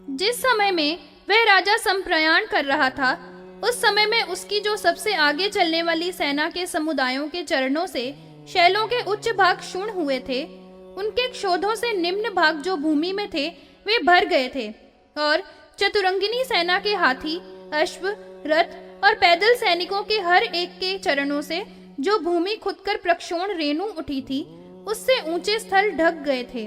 जिस समय में वह राजा संप्रयाण कर रहा था, उस समय में उसकी जो सबसे आगे चलने वाली सेना के समुदायों के चरणों से शैलों के उच्च भाग क्षुण हुए थे, उनके क्षोधों से निम्न भाग जो भूमि में थे वे भर गए थे, और चतुरंगिनी सेना के हाथी, अश्व, रथ और पैदल सैनिकों के हर एक के चरणों से जो भूमि खुदकर प्रक्षोण रेणु उठी थी, उससे ऊंचे स्थल ढक गए थे।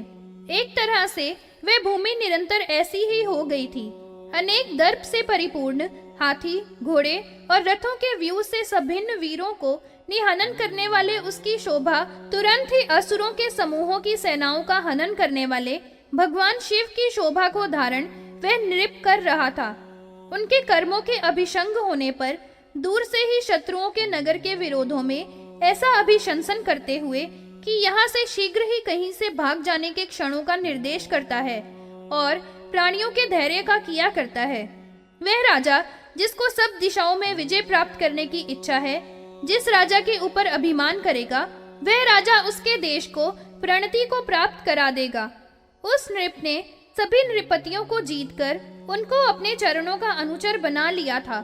एक तरह से वह भूमि निरंतर ऐसी ही हो गई थी। अनेक दर्प से परिपूर्ण हाथी, घोड़े और रथों के व्यूह से सभिन्न वीरों को निहनन करने वाले उसकी शोभा तुरंत ही असुरों के समूहों की सेनाओं का हनन करने वाले भगवान शिव की शोभा को धारण वह नृप कर रहा था। उनके कर्मों के अभिशंग होने पर दूर से ही शत्रुओं के नगर के विरोधों में ऐसा अभिशंसन करते हुए कि यहाँ से शीघ्र ही कहीं से भाग जाने के क्षणों का निर्देश करता है और प्राणियों के धैर्य का किया करता है। वह राजा जिसको सब दिशाओं में विजय प्राप्त करने की इच्छा है, जिस राजा के ऊपर अभिमान करेगा, वह राजा उसके देश को प्रणति को प्राप्त करा देगा। उस नृप ने सभी नृपतियों को जीतकर उनको अपने चरणों का अनुचर बना लिया था।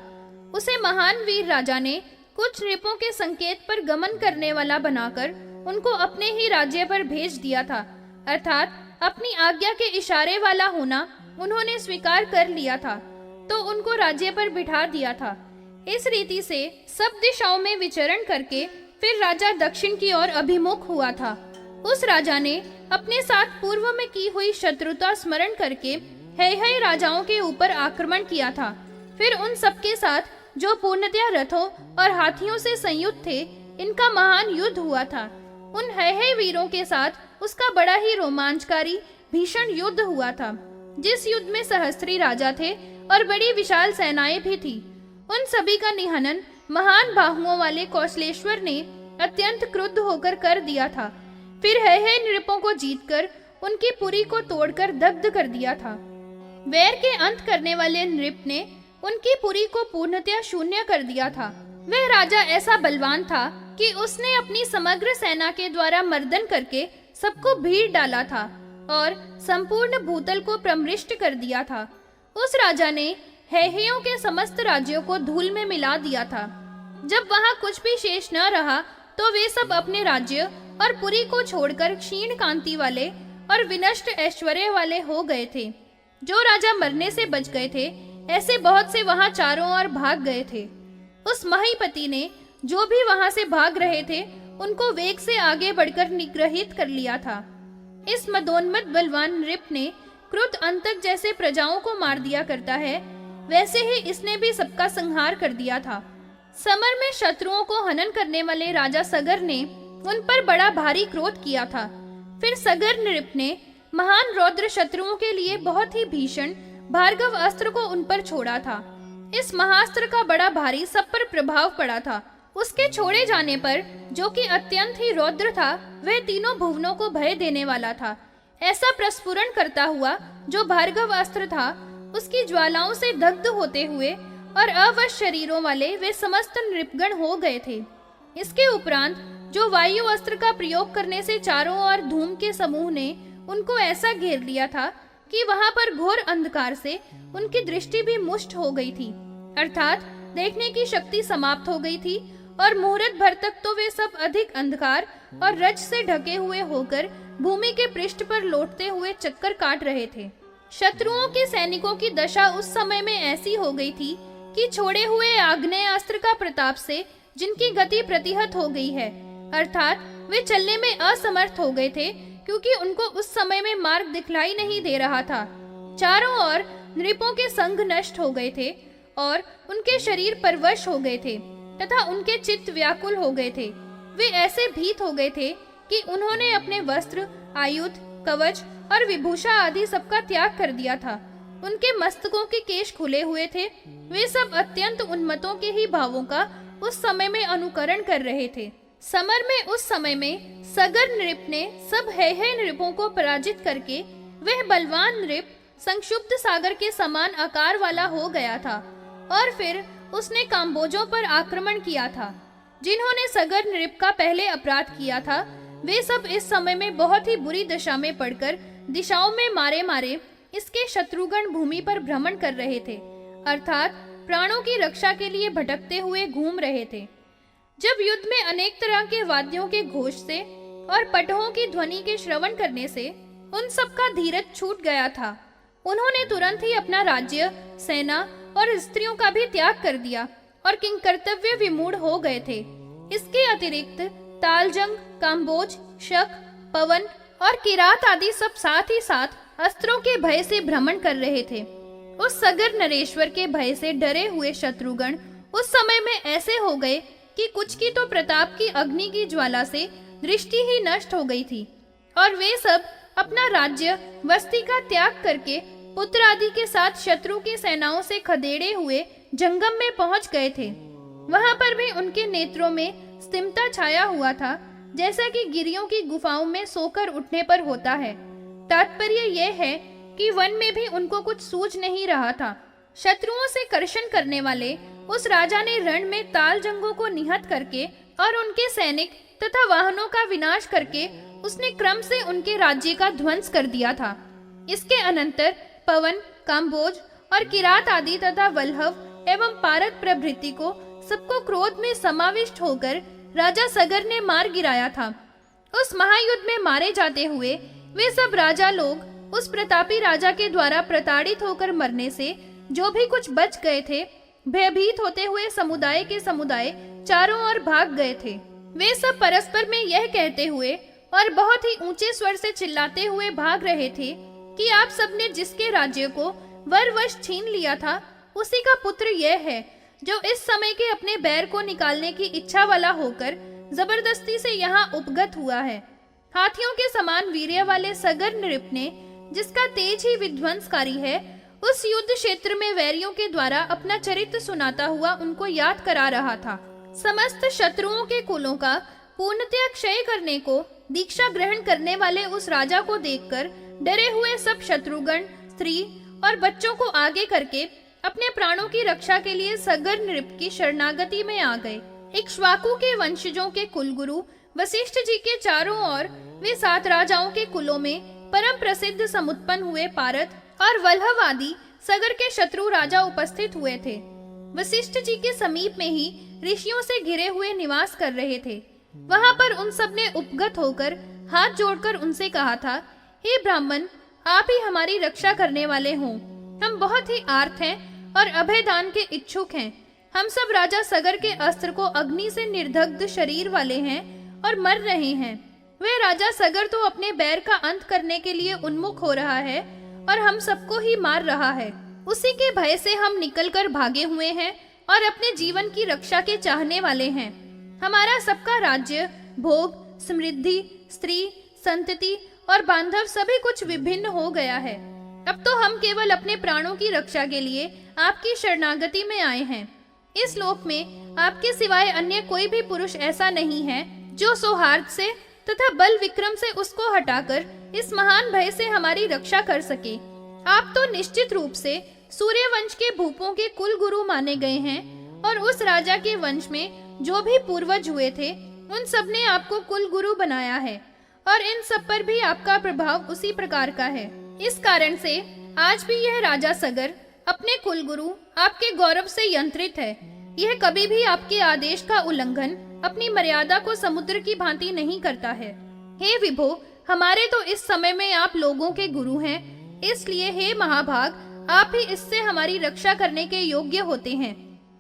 उसे महान वीर राजा ने कुछ नृपों के संकेत पर गमन करने वाला बनाकर उनको अपने ही राज्य पर भेज दिया था, अर्थात अपनी आज्ञा के इशारे वाला होना उन्होंने स्वीकार कर लिया था, तो उनको राज्य पर बिठा दिया था। इस रीति से सब दिशाओं में विचरण करके फिर राजा दक्षिण की ओर अभिमुख हुआ था। उस राजा ने अपने साथ पूर्व में की हुई शत्रुता स्मरण करके है राजाओं के ऊपर आक्रमण किया था। फिर उन सबके साथ जो पूर्णतया रथों और हाथियों से संयुक्त थे, इनका महान युद्ध हुआ था। उन है वीरों के साथ उसका बड़ा ही रोमांचकारी भीषण युद्ध हुआ था, जिस युद्ध में सहस्त्री राजा थे और बड़ी विशाल सेनाएं भी थी। उन सभी का निहनन महान बाहुओं वाले कौशलेश्वर ने अत्यंत क्रुद्ध होकर कर दिया था। फिर है नृपों को जीतकर उनकी पुरी को तोड़कर दग्ध कर दिया था। वैर के अंत करने वाले नृप ने उनकी पुरी को पूर्णतया शून्य कर दिया था। वह राजा ऐसा बलवान था कि उसने अपनी समग्र सेना के द्वारा मर्दन करके सबको भीड़ डाला था और संपूर्ण भूतल को प्रमृष्ट कर दिया था। उस राजा ने हेयों के समस्त राज्यों को धूल में मिला दिया था। जब वहां कुछ भी शेष न रहा, तो वे सब अपने राज्य और पुरी को छोड़कर क्षीण कांति वाले और विनष्ट ऐश्वर्य वाले हो गए थे। जो राजा मरने से बच गए थे, ऐसे बहुत से वहां चारों ओर भाग गए थे। उस महीपति ने जो भी वहां से भाग रहे थे, उनको वेग से आगे बढ़कर निग्रहित कर लिया था। इस मदोन्मत्त बलवान नृप ने क्रुद्ध अंतक जैसे प्रजाओं को मार दिया करता है, वैसे ही इसने भी सबका संहार कर दिया था। समर में शत्रुओं को हनन करने वाले राजा सगर ने उन पर बड़ा भारी क्रोध किया था। फिर सगर नृप ने महान रौद्र शत्रुओं के लिए बहुत ही भीषण भार्गव अस्त्र को उन पर छोड़ा था। इस महास्त्र का बड़ा भारी सब पर प्रभाव पड़ा था। उसके छोड़े जाने पर, जो कि अत्यंत ही रौद्र था, वह तीनों भुवनों को भय देने वाला था। ऐसा प्रस्फुरण करता हुआ जो भार्गव अस्त्र था, उसकी ज्वालाओं से दग्ध होते हुए और अवश शरीरों वाले वे समस्त नृपगण हो गए थे। इसके उपरांत जो वायु अस्त्र का प्रयोग करने से चारों ओर धूम के समूह ने उनको ऐसा घेर लिया था कि वहां पर घोर अंधकार से उनकी दृष्टि भी मुष्ट हो गई थी, अर्थात देखने की शक्ति समाप्त हो गई थी, और मुहूर्त भर तक तो वे सब अधिक अंधकार और रज से ढके हुए होकर भूमि के पृष्ठ पर लौटते हुए चक्कर काट रहे थे। शत्रुओं के सैनिकों की दशा उस समय में ऐसी हो गई थी कि छोड़े हुए आग्नेय अस्त्र का प्रताप से जिनकी गति प्रतिहत हो गई है, अर्थात वे चलने में असमर्थ हो गए थे, क्योंकि उनको उस समय में मार्ग दिखलाई नहीं दे रहा था। चारों ओर नृपों के संग नष्ट हो गए थे और उनके शरीर परवश हो गए थे तथा उनके चित्त व्याकुल हो गए थे। वे ऐसे भीत हो गए थे कि उन्होंने अपने वस्त्र, आयुध, कवच और विभूषा आदि सबका त्याग कर दिया था। उनके मस्तकों के केश खुले हुए थे। वे सब अत्यंत उन्मत्तों के ही भावों का उस समय में अनुकरण कर रहे थे। समर में उस समय में सगर नृप ने सब है नृपों को पराजित करके वह बलवान नृप संक्षुब्ध सागर के समान आकार वाला हो गया था, और फिर उसने काम्बोजों पर आक्रमण किया था। जिन्होंने सगर नृप का पहले अपराध किया था, वे सब इस समय में बहुत ही बुरी दशा में पड़कर दिशाओं में मारे मारे इसके शत्रुगण भूमि पर भ्रमण कर रहे थे, अर्थात प्राणों की रक्षा के लिए भटकते हुए घूम रहे थे। जब युद्ध में अनेक तरह के वाद्यों के घोष से और पटहों की ध्वनि के श्रवण करने से उन सबका धीरज छूट गया था, उन्होंने तुरंत ही अपना राज्य, सेना और स्त्रियों का भी त्याग कर दिया और किंकर्तव्य विमूढ़ हो गए थे। इसके अतिरिक्त तालजंग, काम्बोज, शक, पवन और किरात आदि सब साथ ही साथ अस्त्रों के भय से भ्रमण कर रहे थे। उस सगर नरेश्वर के भय से डरे हुए शत्रुगण उस समय में ऐसे हो गए कि कुछ की तो प्रताप की अग्नि की ज्वाला से दृष्टि ही नष्ट हो गई थी, और वे सब अपना राज्य, वस्ती का त्याग करके पुत्र आदि के साथ शत्रु की सेनाओं से खदेड़े हुए जंगम में पहुंच गए थे। वहां पर भी उनके नेत्रों में स्तिमिता छाया हुआ था, जैसा कि गिरियों की गुफाओं में सोकर उठने पर होता है। तात्पर्य यह है कि वन में भी उनको कुछ सूझ नहीं रहा था। शत्रुओं से कर्षण करने वाले उस राजा ने रण में ताल जंगों को निहत करके और उनके सैनिक तथा वाहनों का विनाश करके उसने क्रम से उनके राज्य का ध्वंस कर दिया था। इसके अनंतर पवन, काम्बोज और किरात आदि तथा वल्लभ एवं पारत प्रभृति को सबको क्रोध में समाविष्ट होकर राजा सगर ने मार गिराया था। उस महायुद्ध में मारे जाते हुए वे सब राजा लोग उस प्रतापी राजा के द्वारा प्रताड़ित होकर मरने से जो भी कुछ बच गए थे, भयभीत होते हुए समुदाय के समुदाय चारों ओर भाग गए थे। वे सब परस्पर में यह कहते हुए और बहुत ही ऊंचे स्वर से चिल्लाते हुए भाग रहे थे कि आप सबने जिसके राज्य को वरवश छीन लिया था, उसी का पुत्र यह है जो इस समय के अपने बैर को निकालने की इच्छा वाला होकर जबरदस्ती से यहाँ उपगत हुआ है। हाथियों के समान वीर्य वाले सगर नृप ने, जिसका तेज ही विध्वंसकारी है, उस युद्ध क्षेत्र में वैरियों के द्वारा अपना चरित्र सुनाता हुआ उनको याद करा रहा था। समस्त शत्रुओं के कुलों का पूर्णतया क्षय करने को दीक्षा ग्रहण करने वाले उस राजा को देखकर डरे हुए सब शत्रुगण, स्त्री और बच्चों को आगे करके अपने प्राणों की रक्षा के लिए सगर नृप की शरणागति में आ गए। इक्ष्वाकु के वंशजों के कुलगुरु वशिष्ठ जी के चारों ओर वे 7 राजाओं के कुलों में परम प्रसिद्ध समुत्पन्न हुए पारत और वल्लभ आदि सगर के शत्रु राजा उपस्थित हुए थे। वशिष्ठ जी के समीप में ही ऋषियों से घिरे हुए निवास कर रहे थे। वहां पर उन सब ने उपगत होकर हाथ जोड़कर उनसे कहा था, हे ब्राह्मण, आप ही हमारी रक्षा करने वाले हों। हम बहुत ही आर्त हैं और अभयदान के इच्छुक हैं। हम सब राजा सगर के अस्त्र को अग्नि से निर्दग्ध शरीर वाले हैं और मर रहे हैं। वे राजा सगर तो अपने बैर का अंत करने के लिए उन्मुख हो रहा है और हम सबको ही मार रहा है। उसी के भय से हम निकलकर भागे हुए हैं और अपने जीवन की रक्षा के चाहने वाले हैं। हमारा सबका राज्य, भोग, समृद्धि, स्त्री, संतति और बांधव सभी कुछ विभिन्न हो गया है। अब तो हम केवल अपने प्राणों की रक्षा के लिए आपकी शरणागति में आए हैं। इस लोक में आपके सिवाय अन्य कोई भी पुरुष ऐसा नहीं है जो सौहार्द से तथा बल विक्रम से उसको हटाकर इस महान भय से हमारी रक्षा कर सके। आप तो निश्चित रूप से सूर्य वंश के भूपों के कुल गुरु माने गए हैं और उस राजा के वंश में जो भी पूर्वज हुए थे उन सब ने आपको कुल गुरु बनाया है और इन सब पर भी आपका प्रभाव उसी प्रकार का है। इस कारण से आज भी यह राजा सगर अपने कुल गुरु आपके गौरव से यंत्रित है। यह कभी भी आपके आदेश का उल्लंघन, अपनी मर्यादा को समुद्र की भांति नहीं करता है। हे विभो, हमारे तो इस समय में आप लोगों के गुरु हैं, इसलिए हे महाभाग, आप ही इससे हमारी रक्षा करने के योग्य होते हैं।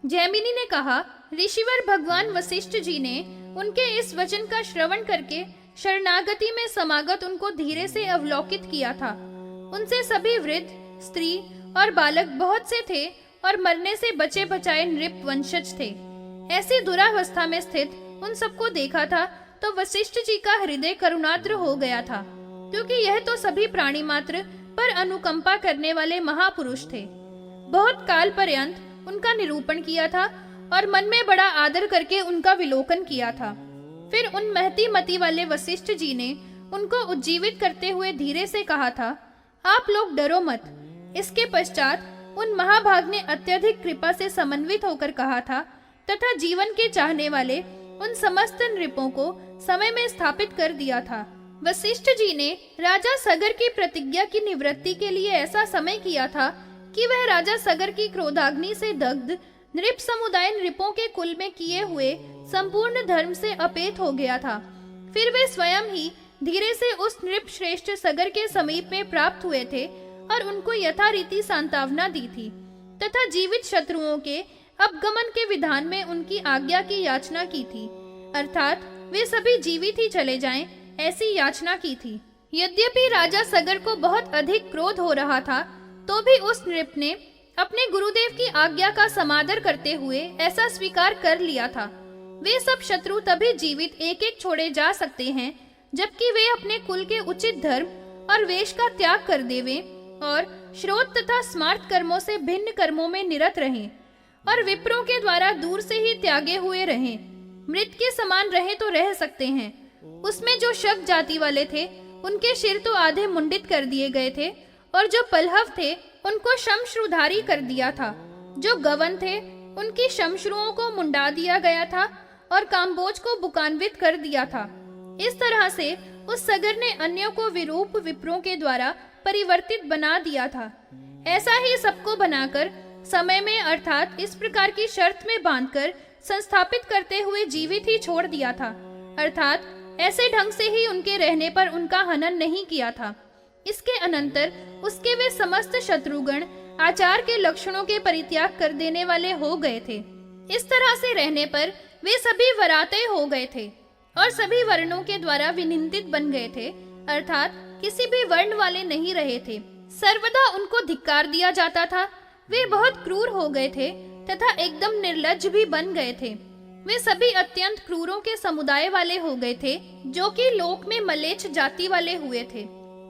जैमिनी ने कहा, ऋषिवर भगवान वशिष्ठ जी ने उनके इस वचन का श्रवण करके शरणागति में समागत उनको धीरे से अवलोकित किया था। उनसे सभी वृद्ध, स्त्री और बालक बहुत से थे और मरने से बचे बचाए नृप वंशज थे। ऐसी दुरावस्था में स्थित उन सबको देखा था तो वशिष्ठ जी का हृदय करुणाद्र हो गया था, क्योंकि यह तो सभी प्राणी मात्र पर अनुकंपा करने वाले महापुरुष थे। बहुत काल पर्यंत उनका निरूपण किया था और मन में बड़ा आदर करके उनका विलोकन किया था। फिर उन महती मति वाले वशिष्ठ जी ने उनको उज्जीवित करते हुए धीरे से कहा था, आप लोग डरो मत। इसके पश्चात उन महाभाग ने अत्यधिक कृपा से समन्वित होकर कहा था तथा जीवन के चाहने वाले उन समस्त नृपों को समय में स्थापित कर दिया था। वशिष्ठ जी ने राजा सगर की प्रतिज्ञा की निवृत्ति के लिए ऐसा समय किया था कि वह राजा सगर की क्रोधाग्नि से दग्ध नृप समुदाय नृपों के कुल में किए हुए संपूर्ण धर्म से अपेत हो गया था। फिर वे स्वयं ही धीरे से उस नृप श्रेष्ठ सगर के समीप में प्राप्त हुए थे और उनको यथारीति सांत्वना दी थी तथा जीवित शत्रुओं के अपगमन के विधान में उनकी आज्ञा की याचना की थी, अर्थात वे सभी जीवित ही चले जाएं, ऐसी याचना की थी। यद्यपि राजा सगर को बहुत अधिक क्रोध हो रहा था, तो भी उस नृप ने अपने गुरुदेव की आज्ञा का समादर करते हुए ऐसा स्वीकार कर लिया था। वे सब शत्रु तभी जीवित एक एक छोड़े जा सकते हैं जबकि वे अपने कुल के उचित धर्म और वेश का त्याग कर देवें और श्रोत तथा स्मार्त कर्मों से भिन्न कर्मों में निरत रहें और विप्रों के द्वारा दूर से ही त्यागे हुए रहें। मृत के समान रहे तो रह सकते हैं। उसमें जो शक जाति वाले थे उनके सिर तो आधे मुंडित कर दिए गए थे और जो पलहव थे उनको शमश्रुधारी कर दिया था। जो गवन थे उनकी शमश्रुओं को मुंडा दिया गया था और काम्बोज को बुकान्वित कर दिया था। इस तरह से उस सगर ने अन्यों को विरूप विप्रों के द्वारा परिवर्तित बना दिया था। ऐसा ही सबको बनाकर समय में अर्थात इस प्रकार की शर्त में बांधकर संस्थापित करते हुए जीवित ही छोड़ दिया था, अर्थात ऐसे ढंग से ही उनके रहने पर उनका हनन नहीं किया था। इसके अनंतर उसके वे समस्त शत्रुगण आचार के लक्षणों के परित्याग कर देने वाले हो गए थे। इस तरह से रहने पर वे सभी वराते हो गए थे और सभी वर्णों के द्वारा विनिंदित बन गए थे, अर्थात किसी भी वर्ण वाले नहीं रहे थे। सर्वदा उनको धिक्कार दिया जाता था। वे बहुत क्रूर हो गए थे तथा एकदम निर्लज्ज भी बन गए थे। वे सभी अत्यंत क्रूरों के समुदाय वाले हो गए थे जो कि लोक में मलेच्छ जाति वाले हुए थे।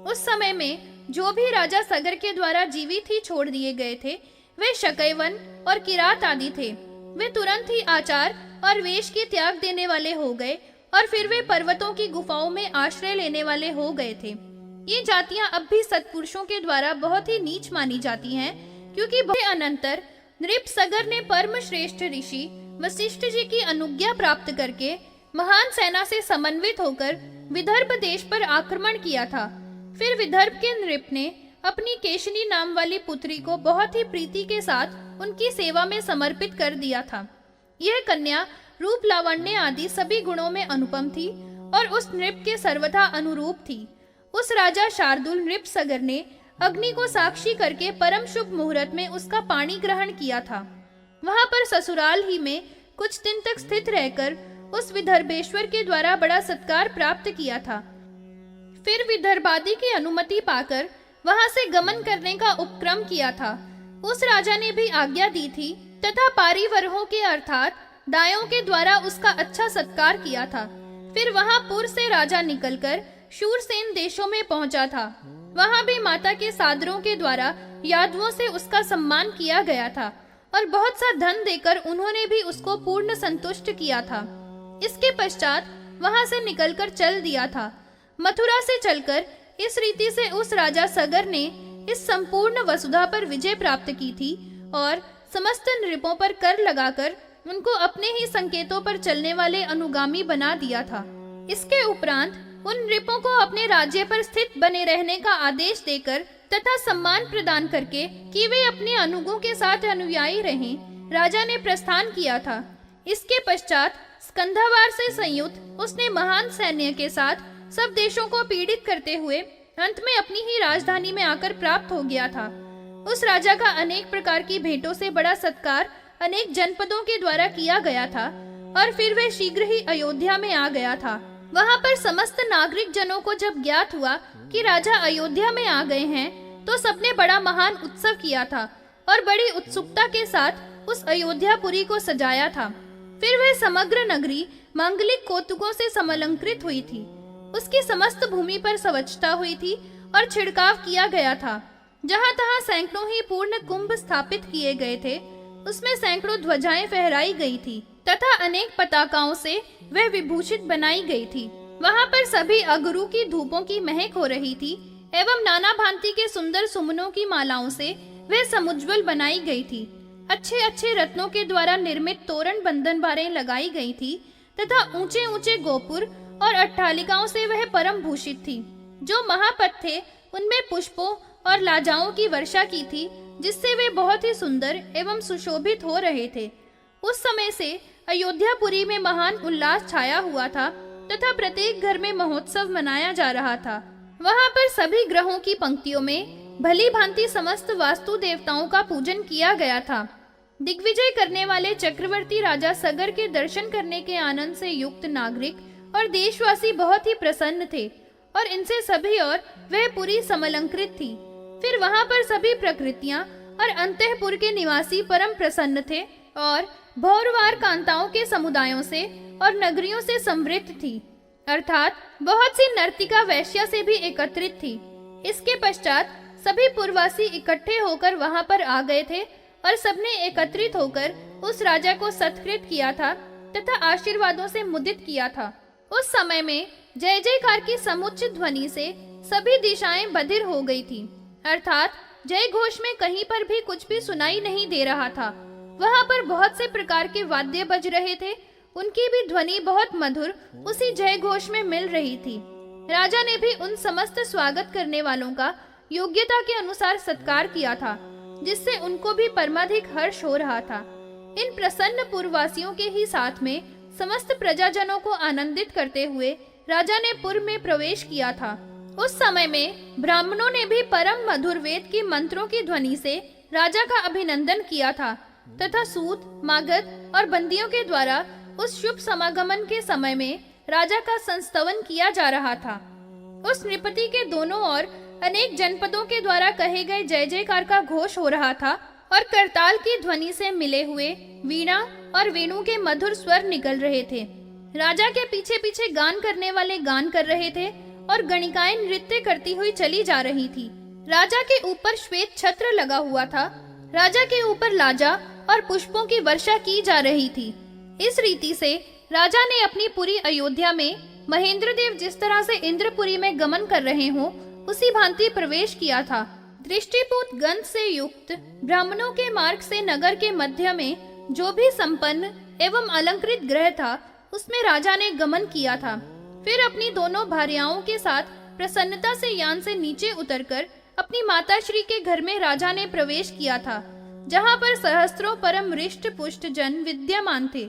उस समय में जो भी राजा सगर के द्वारा जीवित ही छोड़ दिए गए थे वे शकैवन और किरात आदि थे। वे तुरंत ही आचार और वेश की त्याग देने वाले हो गए और फिर वे पर्वतों की गुफाओं में आश्रय लेने वाले हो गए थे। ये जातियां अब भी सत्पुरुषों के द्वारा बहुत ही नीच मानी जाती हैं, क्योंकि बहुत अनंतर नृप सगर ने परम श्रेष्ठ ऋषि वशिष्ठ जी की अनुज्ञा प्राप्त करके महान सेना से समन्वित होकर विदर्भ देश पर आक्रमण किया था। फिर विदर्भ के नृप ने अपनी केशनी नाम वाली पुत्री को बहुत ही प्रीति के साथ उनकी सेवा में समर्पित कर दिया था। यह कन्या रूप लावण्य आदि सभी गुणों में अनुपम थी और उस नृप के सर्वथा अनुरूप थी। उस राजा शार्दुल नृप सगर ने अग्नि को साक्षी करके परम शुभ मुहूर्त में उसका पाणी ग्रहण किया था। वहां पर ससुराल ही में कुछ दिन तक स्थित रहकर उस विदर्भेश्वर के द्वारा बड़ा सत्कार प्राप्त किया था। फिर विदर्भादि की अनुमति पाकर वहां से गमन करने का उपक्रम किया था। उस राजा ने भी आज्ञा दी थी तथा पारिवरों के अर्थात दायों के द्वारा उसका अच्छा सत्कार किया था। फिर वहां पुर से राजा निकलकर शूरसेन देशों में पहुंचा था। वहां भी माता के सादरों के द्वारा यादवों से उसका सम्मान किया गया था और बहुत सा धन देकर उन्होंने भी उसको पूर्ण संतुष्ट किया था। इसके पश्चात वहां से निकलकर चल दिया था। मथुरा से चलकर इस रीति से उस राजा सगर ने इस संपूर्ण वसुधा पर विजय प्राप्त की थी और समस्त नृपों पर कर लगाकर उनको अपने ही संकेतों पर चलने वाले अनुगामी बना दिया था। इसके उपरांत उन नृपों को अपने राज्य पर स्थित बने रहने का आदेश देकर तथा सम्मान प्रदान करके कि वे अपने अनुगों के साथ अनुयायी रहें, राजा ने प्रस्थान किया था। इसके पश्चात स्कंधावार से संयुक्त उसने महान सैन्य के साथ सब देशों को पीड़ित करते हुए अंत में अपनी ही राजधानी में आकर प्राप्त हो गया था। उस राजा का अनेक प्रकार की भेंटों से बड़ा सत्कार अनेक जनपदों के द्वारा किया गया था और फिर वह शीघ्र ही अयोध्या में आ गया था। वहां पर समस्त नागरिक जनों को जब ज्ञात हुआ कि राजा अयोध्या में आ गए हैं, तो सबने बड़ा महान उत्सव किया था और बड़ी उत्सुकता के साथ उस अयोध्यापुरी को सजाया था। फिर वह समग्र नगरी मांगलिक कौतुकों से समलंकृत हुई थी। उसकी समस्त भूमि पर स्वच्छता हुई थी और छिड़काव किया गया था। जहाँ तहाँ सैकड़ों ही पूर्ण कुंभ स्थापित किए गए थे। उसमें सैकड़ों ध्वजाएं फहराई गई थी तथा अनेक पताकाओं से वह विभूषित बनाई गई थी। वहां पर सभी अगरू की धूपों की महक हो रही थी एवं नाना भांति के सुंदर सुमनों की मालाओं से वह समुज्वल बनाई गई थी। अच्छे अच्छे रत्नों के द्वारा निर्मित तोरण बंधन बारें लगाई गई थी तथा ऊंचे ऊंचे गोपुर और अट्टालिकाओं से वह परम भूषित थी। जो महापथ थे उनमें पुष्पों और लाजाओं की वर्षा की थी, जिससे वे बहुत ही सुंदर एवं सुशोभित हो रहे थे। उस समय से अयोध्यापुरी में महान उल्लास छाया हुआ था तथा प्रत्येक घर में महोत्सव मनाया जा रहा था। वहां पर सभी ग्रहों की पंक्तियों में भली भांति समस्त वास्तु देवताओं का पूजन किया गया था। दिग्विजय करने वाले चक्रवर्ती राजा सगर के दर्शन करने के आनंद से युक्त नागरिक और देशवासी बहुत ही प्रसन्न थे और इनसे सभी और वह पुरी समलंकृत थी। फिर वहां पर सभी प्रकृतियां और अंतःपुर के निवासी परम प्रसन्न थे और भौरवार कांताओं के समुदायों से और नगरियों से समृद्ध थी, अर्थात बहुत सी नर्तिका वैश्या से भी एकत्रित थी। इसके पश्चात सभी पुरवासी इकट्ठे होकर वहां पर आ गए थे और सबने एकत्रित होकर उस राजा को सत्कृत किया था तथा आशीर्वादों से मुदित किया था। उस समय में जय जयकार की समुच्च ध्वनि से सभी दिशाएं बधिर हो गई थी, अर्थात जय घोष में कहीं पर भी कुछ भी सुनाई नहीं दे रहा था। वहां पर बहुत से प्रकार के वाद्य बज रहे थे, उनकी भी ध्वनि बहुत मधुर उसी जय घोष में मिल रही थी। राजा ने भी उन समस्त स्वागत करने वालों का योग्यता के अनुसार सत्कार किया था, जिससे उनको भी परमाधिक हर्ष हो रहा था। इन प्रसन्न पुरवासियों के ही साथ में समस्त प्रजाजनों को आनंदित करते हुए राजा ने पुर में प्रवेश किया था। उस समय में ब्राह्मणों ने भी परम मधुर वेद की मंत्रों की ध्वनि से राजा का अभिनंदन किया था तथा सूत, मागध और बंदियों के द्वारा उस शुभ समागमन के समय में राजा का संस्तवन किया जा रहा था। उस नृपति के दोनों ओर अनेक जनपदों के द्वारा कहे गए जय जयकार का घोष हो रहा था और करताल की ध्वनि से मिले हुए वीणा और वेणु के मधुर स्वर निकल रहे थे। राजा के पीछे पीछे गान करने वाले गान कर रहे थे और गणिकाएं नृत्य करती हुई चली जा रही थी। राजा के ऊपर श्वेत छत्र लगा हुआ था। राजा के ऊपर लाजा और पुष्पों की वर्षा की जा रही थी। इस रीति से राजा ने अपनी पूरी अयोध्या में महेंद्र देव जिस तरह से इंद्रपुरी में गमन कर रहे हों, उसी भांति प्रवेश किया था। दृष्टिपूत गंध से युक्त ब्राह्मणों के मार्ग से नगर के मध्य में जो भी संपन्न एवं अलंकृत गृह था, उसमें राजा ने गमन किया था। फिर अपनी दोनों भार्याओं के साथ प्रसन्नता से यान से नीचे उतरकर अपनी माता श्री के घर में राजा ने प्रवेश किया था, जहाँ पर सहस्त्रों परम रिष्ट पुष्ट जन विद्यमान थे।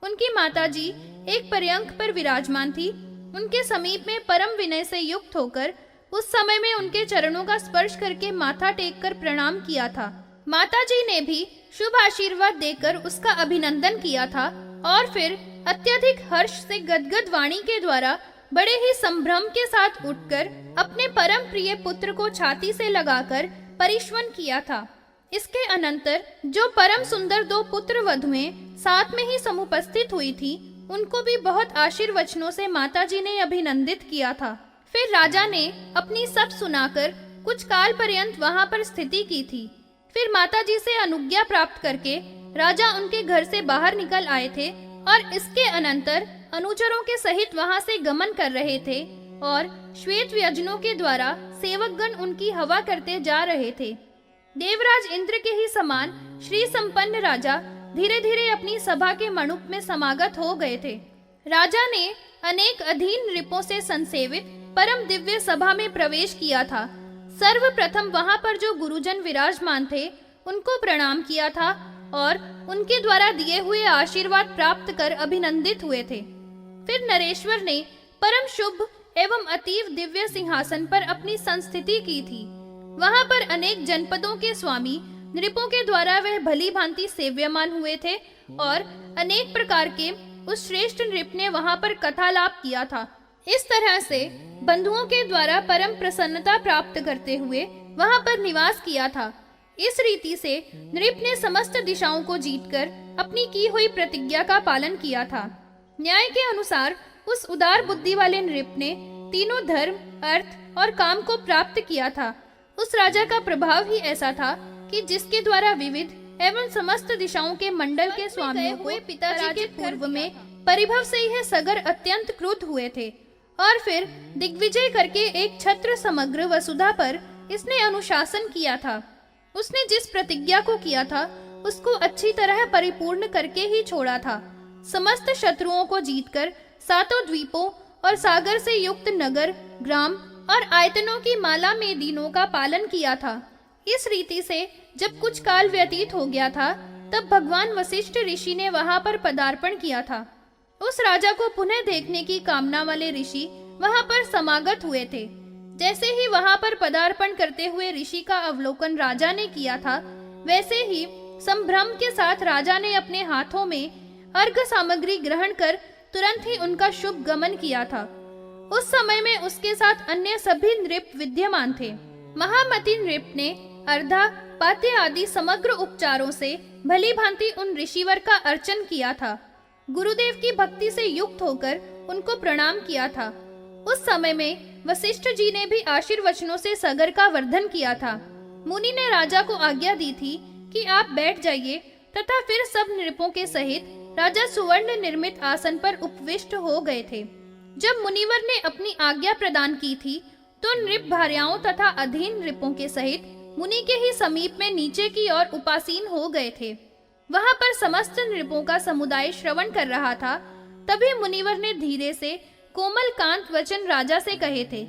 उनकी माताजी एक पर्यंक पर विराजमान थी। उनके समीप में परम विनय से युक्त होकर उस समय में उनके चरणों का स्पर्श करके माथा टेक कर प्रणाम किया था। माताजी ने भी शुभ आशीर्वाद देकर उसका अभिनंदन किया था और फिर अत्यधिक हर्ष से गदगद वाणी के द्वारा बड़े ही संभ्रम के साथ उठकर अपने परम प्रिय पुत्र को छाती से लगाकर परिश्वन किया था। इसके अनंतर जो परम सुंदर दो पुत्र वधुएं साथ में ही समुपस्थित हुई थी, उनको भी बहुत आशीर्वचनों से माताजी ने अभिनंदित किया था। फिर राजा ने अपनी सब सुनाकर कुछ काल पर्यंत वहां पर स्थिति की थी। फिर माताजी से अनुज्ञा प्राप्त करके राजा उनके घर से बाहर निकल आए थे और इसके अनंतर अनुचरों के सहित वहां से गमन कर रहे थे और श्वेत व्यजनों के द्वारा सेवकगण उनकी हवा करते जा रहे थे। देवराज इंद्र के ही समान श्री संपन्न राजा धीरे धीरे अपनी सभा के मंडप में समागत हो गए थे। राजा ने अनेक अधीन नृपों से संसेवित परम दिव्य सभा में प्रवेश किया था। सर्वप्रथम वहां पर जो गुरुजन विराजमान थे, उनको प्रणाम किया था और उनके द्वारा दिए हुए आशीर्वाद प्राप्त कर अभिनंदित हुए थे। फिर नरेश्वर ने परम शुभ एवं अतीव दिव्य सिंहासन पर अपनी संस्थिति की थी। वहां पर अनेक जनपदों के स्वामी नृपों के द्वारा वह भली भांति सेव्यमान हुए थे और अनेक प्रकार के उस श्रेष्ठ नृप ने वहां पर कथालाप किया था। इस तरह से बंधुओं के द्वारा परम प्रसन्नता प्राप्त करते हुए वहां पर निवास किया था। इस रीति से नृप ने समस्त दिशाओं को जीतकर अपनी की हुई प्रतिज्ञा का पालन किया था। न्याय के अनुसार उस उदार बुद्धि वाले नृप ने तीनों धर्म, अर्थ और काम को प्राप्त किया था। उस राजा का प्रभाव ही ऐसा था कि जिसके द्वारा विविध एवं समस्त दिशाओं के मंडल के स्वामी हुए पिताजी के पूर्व में परिभव से यह सगर अत्यंत क्रुद्ध हुए थे और फिर दिग्विजय करके एक छत्र समग्र वसुधा पर इसने अनुशासन किया था। उसने जिस प्रतिज्ञा को किया था उसको अच्छी तरह परिपूर्ण करके ही छोड़ा था। समस्त शत्रुओं को जीतकर सातों द्वीपों और सागर से युक्त नगर, ग्राम और आयतनों की माला में दिनों का पालन किया था। इस रीति से जब कुछ काल व्यतीत हो गया था, तब भगवान वशिष्ठ ऋषि ने वहां पर पदार्पण किया था। उस राजा को पुनः देखने की कामना वाले ऋषि वहां पर समागत हुए थे। जैसे ही वहां पर पदार्पण करते हुए ऋषि का अवलोकन राजा ने किया था, वैसे ही संभ्रम के साथ राजा ने अपने हाथों में अर्घ सामग्री ग्रहण कर तुरंत ही उनका शुभ गमन किया था। उस समय में उसके साथ अन्य सभी नृप विद्यमान थे। महामती नृप ने अर्धा पात्य आदि समग्र उपचारों से भली भांति उन ऋषिवर का अर्चन किया था। गुरुदेव की भक्ति से युक्त होकर उनको प्रणाम किया था। उस समय में वशिष्ठ जी ने भी आशीर्वचनों से सगर का वर्धन किया था। मुनि ने राजा को आज्ञा दी थी कि आप बैठ जाइए, तथा फिर सब नृपों के सहित राजा सुवर्ण निर्मित आसन पर उपविष्ट हो गए थे। जब मुनिवर ने अपनी आज्ञा प्रदान की थी, तो नृप भार्याओं तथा अधीन नृपों के सहित मुनि के ही समीप में नीचे की ओर उपासीन हो गए थे। वहां पर समस्त नृपों का समुदाय श्रवण कर रहा था। तभी मुनिवर ने धीरे से कोमल कांत वचन राजा से कहे थे।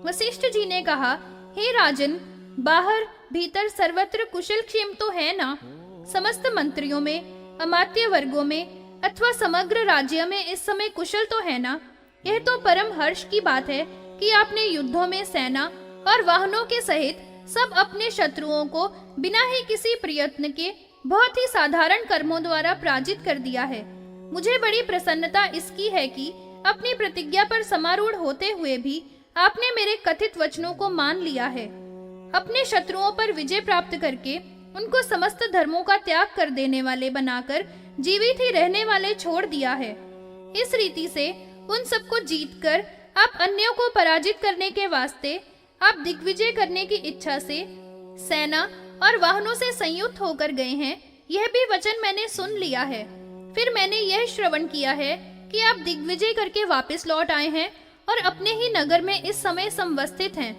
वशिष्ठ जी ने कहा, हे राजन, बाहर भीतर सर्वत्र कुशल क्षेम तो है ना? समस्त मंत्रियों में, अमात्य वर्गों में अथवा समग्र राज्य में इस समय कुशल तो है ना? यह तो परम हर्ष की बात है कि आपने युद्धों में सेना और वाहनों के सहित सब अपने शत्रुओं को बिना ही किसी प्रयत्न के बहुत ही साधारण कर्मों द्वारा पराजित कर दिया है। मुझे बड़ी प्रसन्नता इसकी है कि अपनी प्रतिज्ञा पर समारूढ़ होते हुए भी आपने मेरे कथित वचनों को मान लिया है। अपने शत्रुओं पर विजय प्राप्त करके उनको समस्त धर्मों का त्याग कर देने वाले बनाकर जीवित ही रहने वाले छोड़ दिया है। इस रीति से उन सबको जीतकर आप अन्यों को पराजित करने के वास्ते आप दिग्विजय करने की इच्छा से सेना और वाहनों से संयुक्त होकर गए हैं। यह भी वचन मैंने सुन लिया है। फिर मैंने यह श्रवण किया है कि आप दिग्विजय करके वापस लौट आए हैं और अपने ही नगर में इस समय संवस्थित हैं।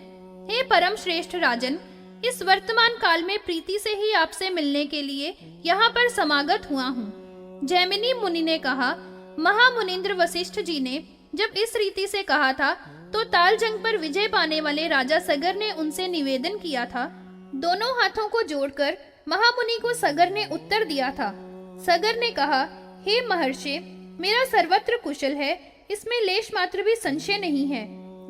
हे परम श्रेष्ठ राजन, इस वर्तमान काल में प्रीति से ही आपसे मिलने के लिए यहाँ पर समागत हुआ हूँ। जैमिनी मुनि ने कहा, महामुनिंद्र वशिष्ठ जी ने जब इस रीति से कहा था, तो तालजंग पर विजय पाने वाले राजा सगर ने उनसे निवेदन किया था। दोनों हाथों को जोड़कर महामुनि को सगर ने उत्तर दिया था। सगर ने कहा, हे महर्षि, मेरा सर्वत्र कुशल है, इसमें लेश मात्र भी संशय नहीं है।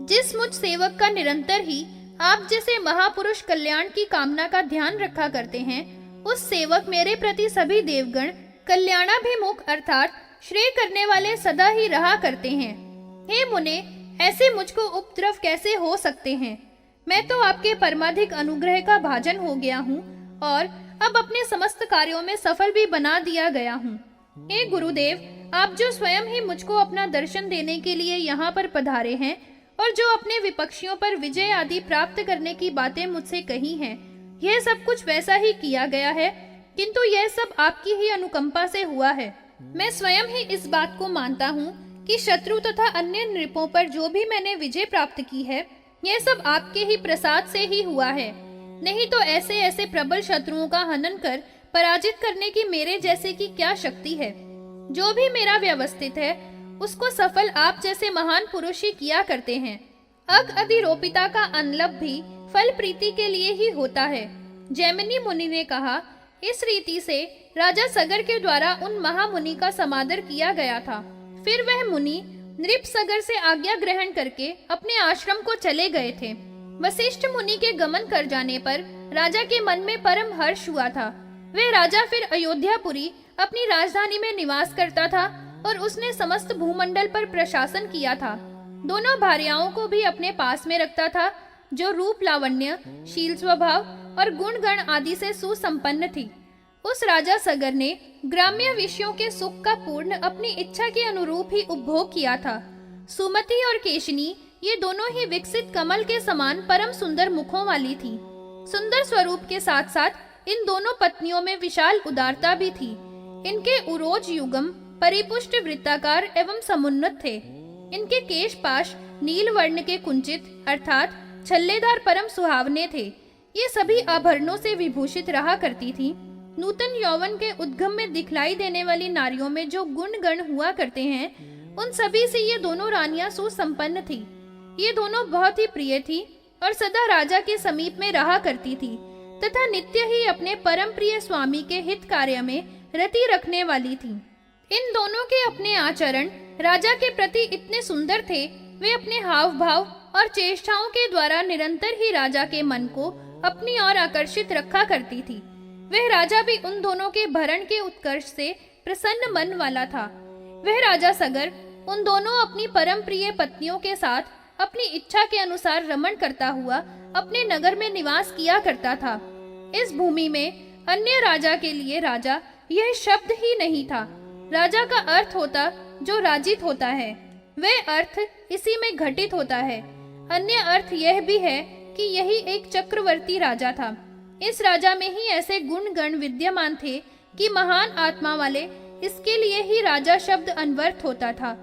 जिस मुझ सेवक का निरंतर ही आप जैसे महापुरुष कल्याण की कामना का ध्यान रखा करते हैं, उस सेवक मेरे प्रति सभी देवगण कल्याणाभिमुख अर्थात श्रेय करने वाले सदा ही रहा करते हैं। हे मुने, ऐसे मुझको उपद्रव कैसे हो सकते हैं? मैं तो आपके परमाधिक अनुग्रह का भाजन हो गया हूँ और अब अपने समस्त कार्यों में सफल भी बना दिया गया हूँ। हे गुरुदेव, आप जो स्वयं ही मुझको अपना दर्शन देने के लिए यहाँ पर पधारे हैं और जो अपने विपक्षियों पर विजय आदि प्राप्त करने की बातें मुझसे कही हैं, यह सब कुछ वैसा ही किया गया है, किंतु यह सब आपकी ही अनुकंपा से हुआ है। मैं स्वयं ही इस बात को मानता हूँ कि शत्रु तथा अन्य नृपों पर जो भी मैंने विजय प्राप्त की है, यह सब आपके ही प्रसाद से ही हुआ है। नहीं तो ऐसे ऐसे प्रबल शत्रुओं का हनन कर पराजित करने की मेरे जैसे की क्या शक्ति है? जो भी मेरा व्यवस्थित है, उसको सफल आप जैसे महान पुरुष ही किया करते हैं। अग अधिरोपिता का अनलब भी फल प्रीति के लिए ही होता है। जैमिनी मुनि ने कहा, इस रीति से राजा सगर के द्वारा उन महामुनि का समादर किया गया था। फिर वह मुनि नृप सगर से आज्ञा ग्रहण करके अपने आश्रम को चले गए थे। वशिष्ठ मुनि के गमन कर जाने पर राजा के मन में परम हर्ष हुआ था। वह राजा फिर अयोध्यापुरी अपनी राजधानी में निवास करता था और उसने समस्त भूमंडल पर प्रशासन किया था। दोनों भार्याओं को भी अपने पास में रखता था, जो रूप लावण्य, शील स्वभाव और गुण गण आदि से सुसंपन्न थी। उस राजा सगर ने ग्राम्य विषयों के सुख का पूर्ण अपनी इच्छा के अनुरूप ही उपभोग किया था। सुमति और केशनी ये दोनों ही विकसित कमल के समान परम सुंदर मुखों वाली थी। सुंदर स्वरूप के साथ साथ इन दोनों पत्नियों में विशाल उदारता भी थी। इनके उरोज युगम परिपुष्ट वृत्ताकार एवं समुन्नत थे। इनके केश पाश नील वर्ण के कुंचित अर्थात छल्लेदार परम सुहावने थे। ये सभी आभरणों से विभूषित रहा करती थी। नूतन यौवन के उद्गम में दिखलाई देने वाली नारियों में जो गुण गण हुआ करते हैं, उन सभी से ये दोनों रानियां सुसंपन्न थी। ये दोनों बहुत ही प्रिय थी और सदा राजा के समीप में रहा करती थी तथा नित्य ही अपने परम प्रिय स्वामी के हित कार्य में रति रखने वाली थी। इन दोनों के अपने आचरण राजा के प्रति इतने सुंदर थे, वे अपने हाव भाव और चेष्टाओं के द्वारा निरंतर ही राजा के मन को अपनी ओर आकर्षित रखा करती थी। वह राजा भी उन दोनों के भरण के उत्कर्ष से प्रसन्न मन वाला था। वह राजा सगर उन दोनों अपनी परम प्रिय पत्नियों के साथ अपनी इच्छा के अनुसार रमण करता हुआ अपने नगर में निवास किया करता था। इस भूमि में अन्य राजा के लिए राजा यह शब्द ही नहीं था। राजा का अर्थ होता जो राजित होता है, वह अर्थ इसी में घटित होता है। अन्य अर्थ यह भी है कि यही एक चक्रवर्ती राजा था। इस राजा में ही ऐसे गुण गण विद्यमान थे कि महान आत्मा वाले इसके लिए ही राजा शब्द अनवर्थ होता था।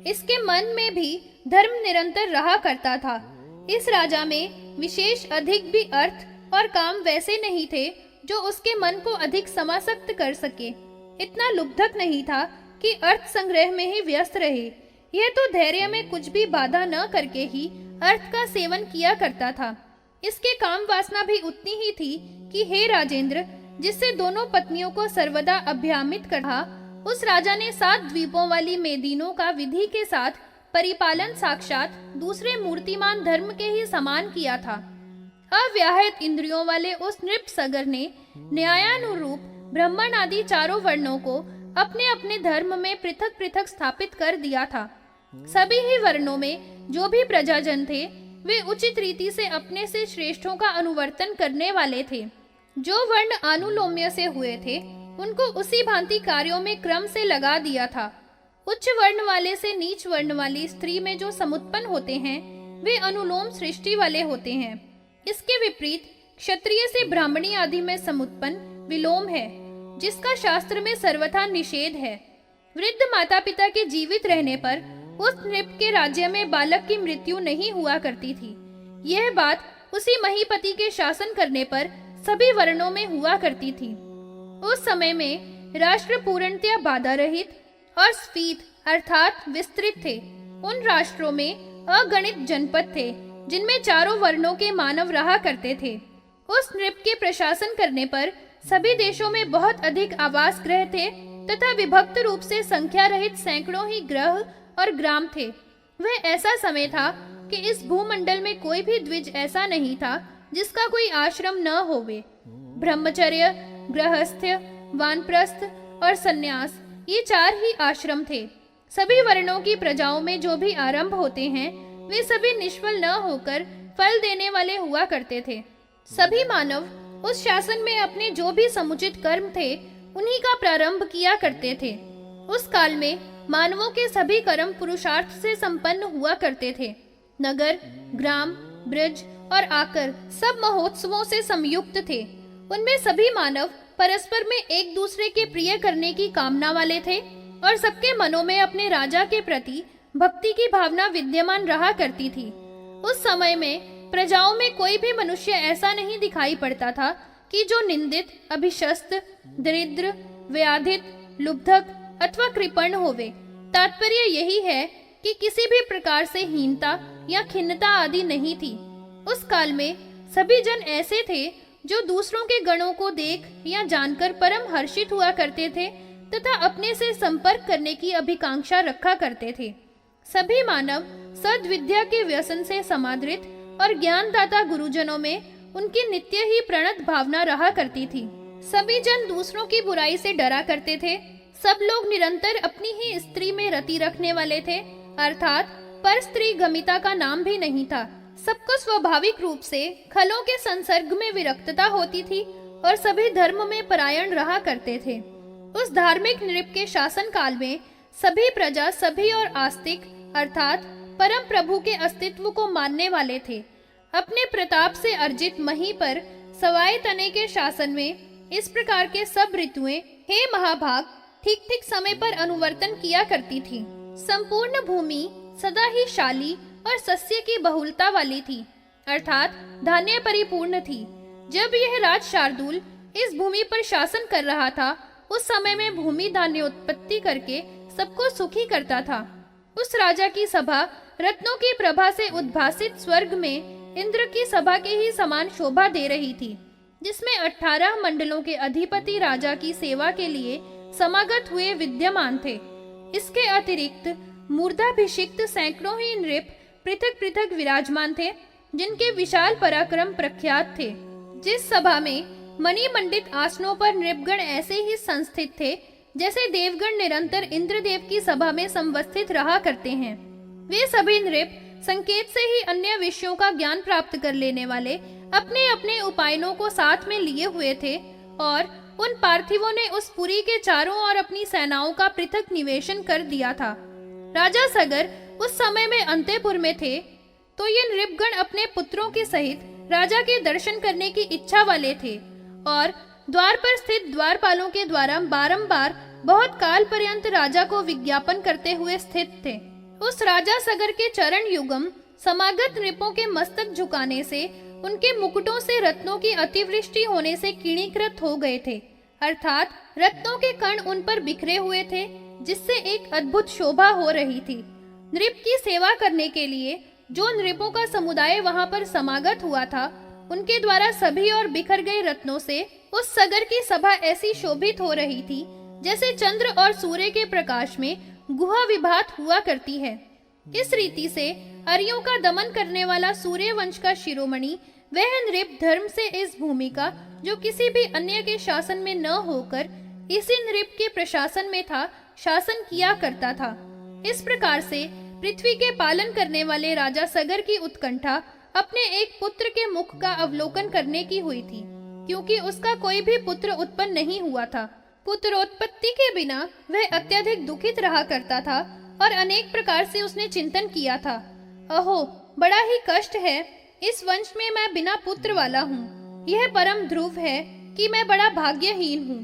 इसके मन में भी धर्म निरंतर रहा करता था। इस राजा में विशेष अधिक भी अर्थ और काम वैसे नहीं थे जो उसके मन को अधिक समासक्त कर सके। इतना लुब्धक नहीं था कि अर्थ संग्रह में ही व्यस्त रहे। यह तो धैर्य में कुछ भी बाधा न करके ही अर्थ का सेवन किया करता था। इसके काम वासना भी उतनी ही थी कि हे राजेंद्र, जिससे दोनों पत्नियों को सर्वदा अभ्यामित करा, उस राजा ने 7 द्वीपों वाली मेदिनों का विधि के साथ परिपालन साक्षात दूसरे मूर्तिमान धर्म के ही समान किया था। अव्याहत इंद्रियों वाले उस नृप सगर ने न्यायानुरूप ब्राह्मण आदि चारों वर्णों को अपने अपने धर्म में पृथक पृथक स्थापित कर दिया था। सभी ही वर्णों में जो भी प्रजाजन थे, वे उचित रीति से अपने से श्रेष्ठों का अनुवर्तन करने वाले थे। जो वर्ण अनुलोम्य से हुए थे, उनको उसी भांति कार्यों में क्रम से लगा दिया था। उच्च वर्ण वाले से नीच वर्ण वाली स्त्री में जो समुत्पन्न होते हैं, वे अनुलोम सृष्टि वाले होते हैं। इसके विपरीत क्षत्रिय से ब्राह्मणी आदि में समुत्पन्न विलोम है, जिसका शास्त्र में सर्वथा निषेध है। वृद्ध माता पिता के जीवित रहने पर उस नृप के राज्य में बालक की मृत्यु नहीं हुआ करती थी। यह बात उसी महीपति के शासन करने पर सभी वर्णों में हुआ करती थी। उस समय में राष्ट्र पूर्णतया बाधा रहित और स्फीत अर्थात विस्तृत थे। उन राष्ट्रों में अगणित जनपद थे, जिनमें चारों वर्णों के मानव रहा करते थे। उस नृप के प्रशासन करने पर सभी देशों में बहुत अधिक आवास गृह थे तथा विभक्त रूप से संख्या रहित सैकड़ों ही ग्रह और ग्राम थे। वह ऐसा समय था कि इस भूमंडल में कोई भी द्विज ऐसा नहीं था जिसका कोई आश्रम न होवे। ब्रह्मचर्य, गृहस्थ्य, वानप्रस्थ और सन्यास, ये 4 ही आश्रम थे। सभी वर्णों की प्रजाओं में जो भी आरंभ होते हैं, वे सभी निष्फल न होकर फल देने वाले हुआ करते थे। सभी मानव उस शासन में अपने जो भी समुचित कर्म थे, उन्हीं का प्रारंभ किया करते थे। उस काल में मानवों के सभी कर्म पुरुषार्थ से संपन्न हुआ करते थे। नगर, ग्राम, ब्रज और आकर सब महोत्सवों से संयुक्त थे। उनमें सभी मानव परस्पर में एक दूसरे के प्रिय करने की कामना वाले थे और सबके मनों में अपने राजा के प्रति भक्ति की भावना विद्यमान रहा करती थी। उस समय में प्रजाओं में कोई भी मनुष्य ऐसा नहीं दिखाई पड़ता था कि जो निंदित, अभिशस्त, दरिद्र, व्याधित, लुब्धक अथवा कृपण होवे। तात्पर्य यही है कि किसी भी प्रकार से हीनता या खिन्नता आदि नहीं थी। उस काल में सभी जन ऐसे थे जो दूसरों के गणों को देख या जानकर परम हर्षित हुआ करते थे तथा अपने से संपर्क करने की अभिकांक्षा रखा करते थे। सभी मानव सद्विद्या के व्यसन से समादृत और ज्ञानदाता गुरुजनों में उनकी नित्य ही प्रणत भावना रहा करती थी। सभी जन दूसरों की बुराई से डरा करते थे। सब लोग निरंतर अपनी ही स्त्री में रति रखने वाले थे, अर्थात पर स्त्री गमिता का नाम भी नहीं था। सबको स्वाभाविक रूप से खलों के संसर्ग में विरक्तता होती थी और सभी धर्म में परायण रहा करते थे। उस धार्मिक नृप के शासन काल में सभी प्रजा सभी और आस्तिक अर्थात परम प्रभु के अस्तित्व को मानने वाले थे। अपने प्रताप से अर्जित मही पर सवाई तने के शासन में इस प्रकार के सब ऋतुएं हे महाभाग ठीक ठीक समय पर अनुवर्तन किया करती थी। संपूर्ण भूमि सदा ही शाली और सस्य की बहुलता वाली थी, अर्थात धान्य परिपूर्ण थी। जब यह राज शार्दूल इस भूमि पर शासन कर रहा था, उस समय में भूमि धान्य उत्पत्ति करके सबको सुखी करता था। उस राजा की सभा रत्नों की प्रभा से उद्भासित स्वर्ग में इंद्र की सभा के ही समान शोभा दे रही थी, जिसमें 18 मंडलों के अधिपति राजा की सेवा के लिए समागत हुए विद्यमान थे। इसके अतिरिक्त मूर्धाभिषिक्त सैकड़ों ही नृप पृथक पृथक विराजमान थे, जिनके विशाल पराक्रम प्रख्यात थे। जिस सभा में मणिमंडित आसनों पर नृपगण ऐसे ही संस्थित थे जैसे देवगण निरंतर इंद्रदेव की सभा में संवस्थित रहा करते हैं। वे सभी नृप संकेत से ही अन्य विषयों का ज्ञान प्राप्त कर लेने वाले अपने अपने उपायनों को साथ में लिए हुए थे, और उन पार्थिवों ने उस पुरी के चारों ओर अपनी सेनाओं का पृथक निवेशन कर दिया था। राजा सगर उस समय में अंतःपुर में थे, तो ये नृपगण अपने पुत्रों के सहित राजा के दर्शन करने की इच्छा वाले थे, और द्वार पर स्थित द्वारपालों के द्वारा बारंबार बहुत काल पर्यंत राजा को विज्ञापन करते हुए स्थित थे। उस राजा सगर के चरण युगम समागत नृपों के मस्तक झुकाने से, उनके मुकुटों से रत्नों की अतिवृष्टि होने से किणीकृत हो गए थे, अर्थात रत्नों के कण उन पर बिखरे हुए थे, जिससे एक अद्भुत शोभा हो रही थी। नृप की सेवा करने के लिए जो नृपों का समुदाय वहां पर समागत हुआ था, उनके द्वारा सभी और बिखर गए रत्नों से उस सगर की सभा ऐसी शोभित हो रही थी जैसे चंद्र और सूर्य के प्रकाश में गुहा विभात हुआ करती है। इस रीति से अरियों का दमन करने वाला सूर्य वंश का शिरोमणि वह नृप धर्म से इस भूमि का, जो किसी भी अन्य के शासन में न होकर इसी नृप के प्रशासन में था, शासन किया करता था। इस प्रकार से पृथ्वी के पालन करने वाले राजा सगर की उत्कंठा अपने एक पुत्र के मुख का अवलोकन करने की हुई थी, क्योंकि उसका कोई भी पुत्र उत्पन्न नहीं हुआ था। पुत्रोत्पत्ति के बिना वह अत्यधिक दुखित रहा करता था और अनेक प्रकार से उसने चिंतन किया था। अहो, बड़ा ही कष्ट है, इस वंश में मैं बिना पुत्र वाला हूँ। यह परम ध्रुव है कि मैं बड़ा भाग्यहीन हूँ।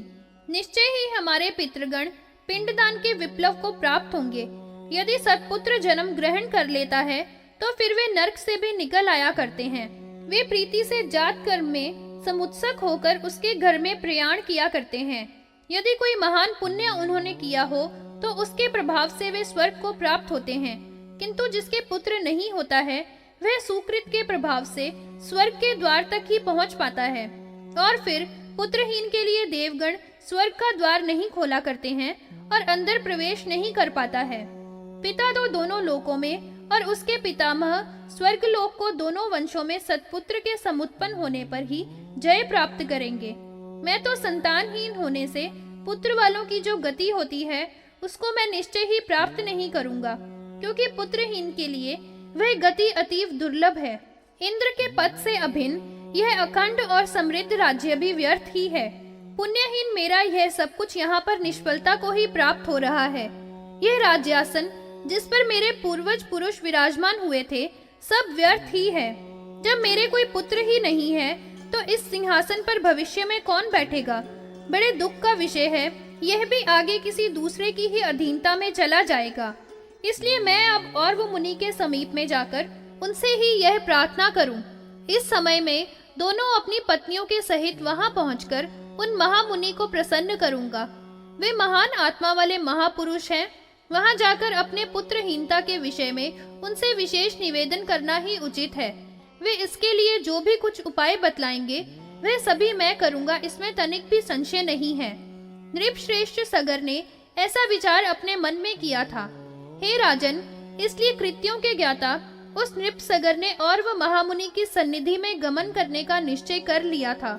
निश्चय ही हमारे पितृगण पिंडदान के विप्लव को प्राप्त होंगे। यदि सत्पुत्र जन्म ग्रहण कर लेता है तो फिर वे नरक से भी निकल आया करते हैं। वे प्रीति से जात कर्म में समुत्सुक होकर उसके घर में प्रयाण किया करते हैं। यदि कोई महान पुण्य उन्होंने किया हो तो उसके प्रभाव से वे स्वर्ग को प्राप्त होते हैं, किंतु जिसके पुत्र नहीं होता है वह सुकृत के प्रभाव से स्वर्ग के द्वार तक ही पहुंच पाता है, और फिर पुत्रहीन के लिए देवगण स्वर्ग का द्वार नहीं खोला करते हैं और अंदर प्रवेश नहीं कर पाता है। पिता तो दोनों लोकों में और उसके पितामह स्वर्ग लोक को दोनों वंशों में सत्पुत्र के समुत्पन्न होने पर ही जय प्राप्त करेंगे। मैं तो संतानहीन होने से पुत्र वालों की जो गति होती है उसको मैं निश्चय ही प्राप्त नहीं करूंगा, क्योंकि पुत्रहीन के लिए वह गति अतीव दुर्लभ है। इंद्र के पद से अभिन्न यह अखंड और समृद्ध राज्य भी व्यर्थ ही है। पुण्यहीन मेरा यह सब कुछ यहाँ पर निष्फलता को ही प्राप्त हो रहा है। यह राज्यासन जिस पर मेरे पूर्वज पुरुष विराजमान हुए थे सब व्यर्थ ही है। जब मेरे कोई पुत्र ही नहीं है तो इस सिंहासन पर भविष्य में कौन बैठेगा? बड़े दुख का विषय है, यह भी आगे किसी दूसरे की ही अधीनता में चला जाएगा। इसलिए मैं अब और वो मुनि के समीप में जाकर उनसे ही यह प्रार्थना करूं। इस समय में दोनों अपनी पत्नियों के सहित वहां पहुंचकर उन महामुनि को प्रसन्न करूंगा। वे महान आत्मा वाले महापुरुष हैं। वहां जाकर अपने पुत्रहीनता के विषय में उनसे विशेष निवेदन करना ही उचित है। वे इसके लिए जो भी कुछ उपाय बतलाएंगे वह सभी मैं करूंगा, इसमें तनिक भी संशय नहीं है। नृप श्रेष्ठ सगर ने ऐसा विचार अपने मन में किया था। हे राजन, इसलिए कृत्यों के ज्ञाता उस नृप सगर ने और वह महामुनि की सन्निधि में गमन करने का निश्चय कर लिया था।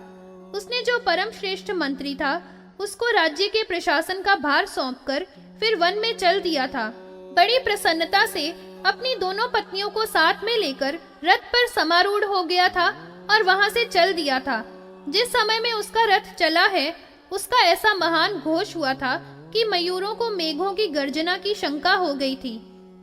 उसने जो परम श्रेष्ठ मंत्री था उसको राज्य के प्रशासन का भार सौंपकर फिर वन में चल दिया था। बड़ी प्रसन्नता से अपनी दोनों पत्नियों को साथ में लेकर रथ पर समारूढ़ हो गया था और वहां से चल दिया था। जिस समय में उसका रथ चला है उसका ऐसा महान घोष हुआ था कि मयूरों को मेघों की गर्जना की शंका हो गई थी।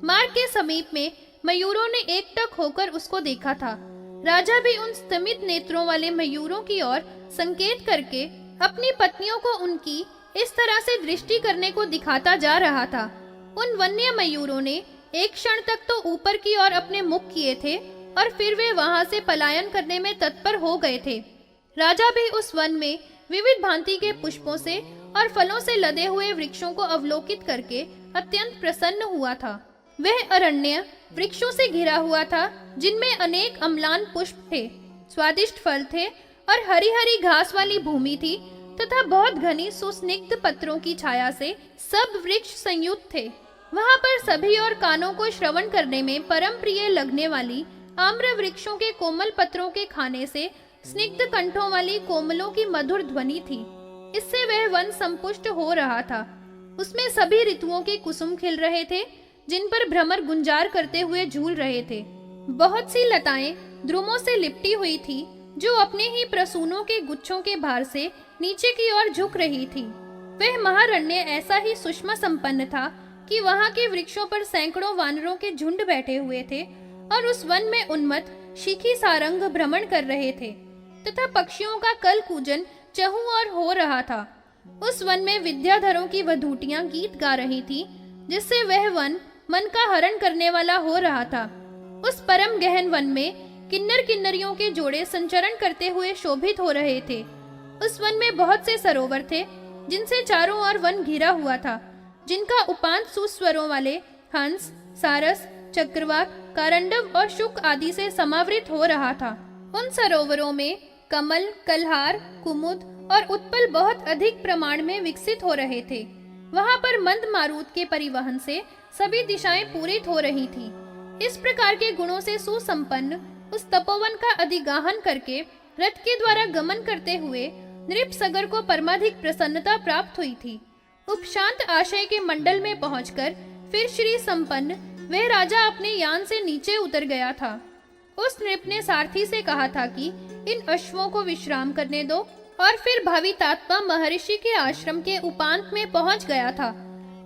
मार्ग के समीप में मयूरों ने एकटक होकर उसको देखा था। राजा भी उन स्तमित नेत्रों वाले मयूरों की ओर संकेत करके अपनी पत्नियों को उनकी इस तरह से दृष्टि करने को दिखाता जा रहा था। उन वन्य मयूरों ने एक क्षण तक तो ऊपर की ओर अपने मुख किए थे और फिर वे वहां से पलायन करने में तत्पर हो गए थे। राजा भी उस वन में विविध भांति के पुष्पों से और फलों से लदे हुए वृक्षों को अवलोकित करके अत्यंत प्रसन्न हुआ था। वह अरण्य वृक्षों से घिरा हुआ था, जिनमें अनेक अम्लान पुष्प थे, स्वादिष्ट फल थे और हरी हरी घास वाली भूमि थी तथा बहुत घनी सुस्निग्ध पत्रों की छाया से सब वृक्ष संयुक्त थे। वहां पर सभी और कानों को श्रवण करने में परम प्रिय लगने वाली आम्र वृक्षों के कोमल पत्रों के खाने से स्निग्ध कंठों वाली कोमलों की मधुर ध्वनि थी। इससे वह वन संपुष्ट हो रहा था। उसमें सभी ऋतुओं के कुसुम खिल रहे थे, जिन पर भ्रमर गुंजार करते हुए झूल रहे थे। बहुत सी लताएं द्रुमों से लिपटी हुई थी, जो अपने ही प्रसूनों के गुच्छों के भार से नीचे की ओर झुक रही थी। वह महारण्य ऐसा ही सुषमा संपन्न था कि वहां के वृक्षों पर सैकड़ों वानरों के झुंड बैठे हुए थे और उस वन में उन्मत्त शिखी सारंग भ्रमण कर रहे थे तथा पक्षियों का कल कूजन चहुं ओर हो रहा था। उस वन में विद्याधरों की वधूटियां गीत गा रही थी, जिससे वह वन मन का हरण करने वाला हो रहा था। उस परम गहन वन में किन्नर किन्नरियों के जोड़े संचरण करते हुए शोभित हो रहे थे। उस वन में बहुत से सरोवर थे, जिनसे चारों ओर वन घिरा हुआ था, जिनका उपांत सुस्वरों वाले हंस, सारस, चक्रवाक, कारंडव और शुक आदि से समावृत हो रहा था। उन सरोवरों में कमल, कलहार, कुमुद और उत्पल बहुत अधिक प्रमाण में विकसित हो रहे थे। वहां पर मंद मारुत के परिवहन से सभी दिशाएं पूरित हो रही थी। इस प्रकार के गुणों से सुसंपन्न उस तपोवन का अधिगाहन करके रथ के द्वारा गमन करते हुए नृपसगर को परमाधिक प्रसन्नता प्राप्त हुई थी। उपशांत आशय के मंडल में पहुंचकर फिर श्री संपन्न वह राजा अपने यान से नीचे उतर गया था। उस नृप ने सारथी से कहा था कि इन अश्वों को विश्राम करने दो, और फिर भावितात्मा महर्षि के आश्रम के उपांत में पहुंच गया था।